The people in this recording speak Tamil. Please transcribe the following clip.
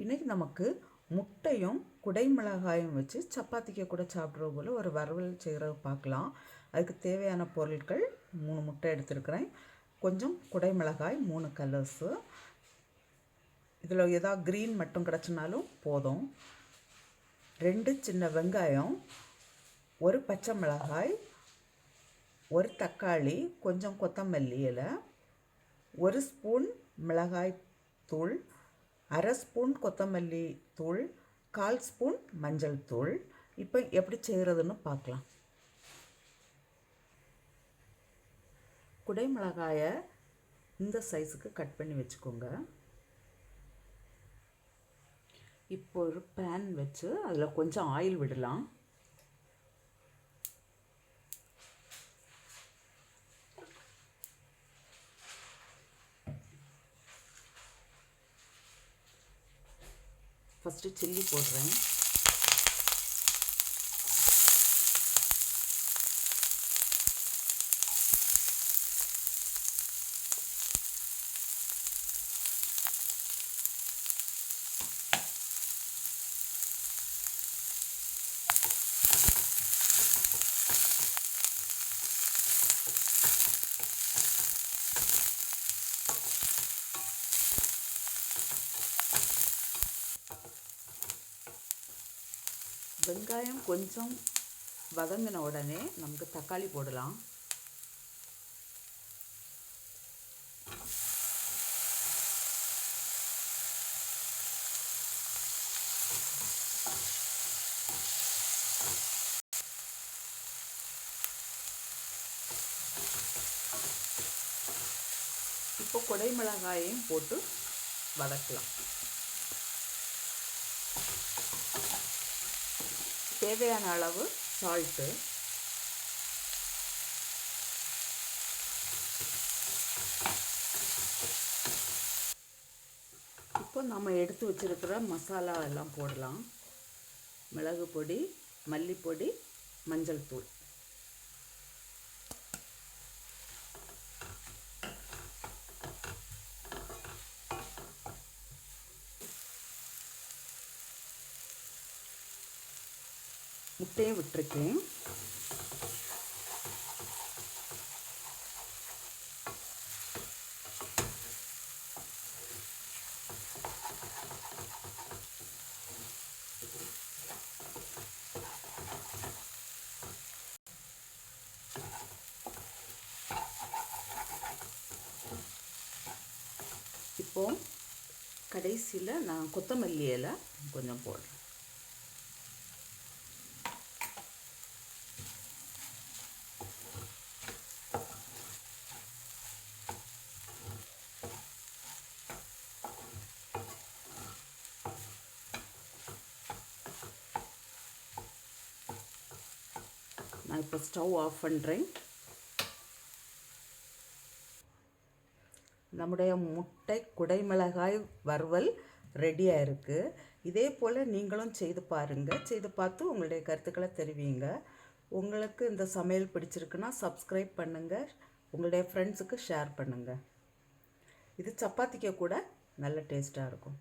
இன்றைக்கி நமக்கு முட்டையும் குடைமிளகாயும் வச்சு சப்பாத்திக்கு கூட சாப்பிட்ற போல் ஒரு வறுவல் செய்கிறது பார்க்கலாம். அதுக்கு தேவையான பொருட்கள் 3 முட்டை எடுத்துருக்கிறேன், கொஞ்சம் குடைமிளகாய் 3 கலர்ஸு, இதில் ஏதாவது க்ரீன் மட்டும் கிடச்சினாலும் போதும், 2 சின்ன வெங்காயம், ஒரு பச்சை மிளகாய், ஒரு தக்காளி, கொஞ்சம் கொத்தமல்லி இலை, 1 ஸ்பூன் மிளகாய் தூள், 1/2 ஸ்பூன் கொத்தமல்லி தூள், 1/4 ஸ்பூன் மஞ்சள் தூள். இப்போ எப்படி செய்கிறதுன்னு பார்க்கலாம். குடைமிளகாயை இந்த சைஸுக்கு கட் பண்ணி வச்சுக்கோங்க. இப்போ ஒரு பேன் வச்சு அதில் கொஞ்சம் ஆயில் விடலாம். ஃபஸ்ட்டு சில்லி போடுறேன். வெங்காயம் கொஞ்சம் வதங்கின உடனே நமக்கு தக்காளி போடலாம். இப்போ குடைமிளகாயையும் போட்டு வதக்கலாம். தேவையான அளவு சால்ட்டு, இப்போ நம்ம எடுத்து வச்சிருக்கிற மசாலா எல்லாம் போடலாம். மிளகு பொடி, மல்லிப்பொடி, மஞ்சள் தூள். முட்டையை விட்டுருக்கேன். இப்போ கடைசியில் நான் கொத்தமல்லி இலை கொஞ்சம் போடுறேன். நான் இப்போ ஸ்டவ் ஆஃப் பண்ணுறேன். நம்முடைய முட்டை குடைமிளகாய் வறுவல் ரெடியாக இருக்குது. இதே போல் நீங்களும் செய்து பாருங்கள். செய்து பார்த்து உங்களுடைய கருத்துக்களை தெரிவிங்க. உங்களுக்கு இந்த சமையல் பிடிச்சிருக்குன்னா சப்ஸ்கிரைப் பண்ணுங்கள், உங்களுடைய ஃப்ரெண்ட்ஸுக்கு ஷேர் பண்ணுங்கள். இது சப்பாத்திக்கு கூட நல்ல டேஸ்ட்டாக இருக்கும்.